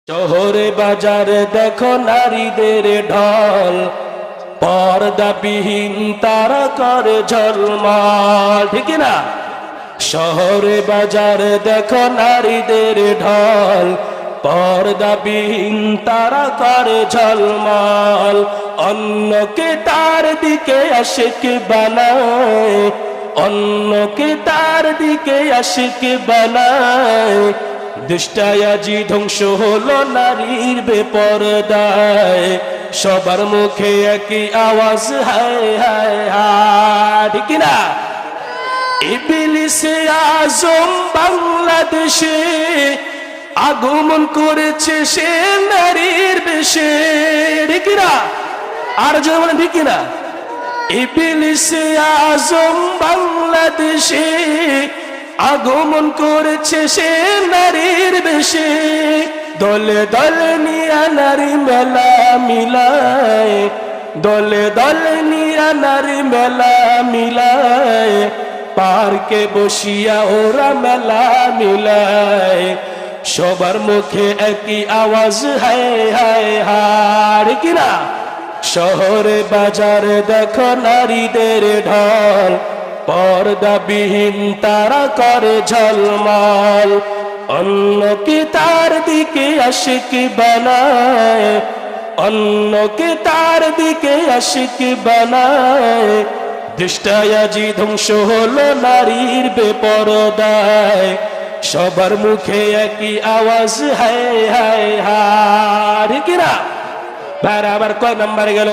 শহরে বাজারে দেখো নারীদের ঢল, পর্দাবিহীন তারা করে ঝলমল, ঠিক না? শহরে বাজারে দেখো নারীদের ঢল, পর্দাবিহীন তারা করে ঝলমল। অন্যকে তার দিকে আশিক বানায়, অন্যকে তার দিকে আশিক বানায়। দুষ্টায়াজি ধ্বংস হলো নারীর বেপরদায়, সবার মুখে একই আওয়াজ হায় হায় হায়, ঠিক না? ইবলিসে আজম বাংলাদেশে আগমন করেছে সে নারীর বেশে, ঠিক না? আর যেমন ঠিক না? ইবলিসে আজম বাংলাদেশে আগমন করেছে সে নারীর বেশে। দলে দলে নিয়া নারী মেলা মিলায়, দলে দলে নিয়া নারী মেলা মিলায়। পার্কে বসিয়া ওরা মেলা মিলায়, সবার মুখে একই আওয়াজ হায় হায় হায়, কিনা? শহরে বাজারে দেখো নারীদের ঢল, পর্দাবিহীন তারা করে ঝলমল। অন্যকে তার দিকে আশিক বানায়, অন্যকে তার দিকে আশিক বানায়। দুষ্টায়াজি ধ্বংস হলো নারীর বেপরদায়, সবার মুখে একই আওয়াজ হায় হায় হায়, কিনা? আবার কয় নাম্বার গেল?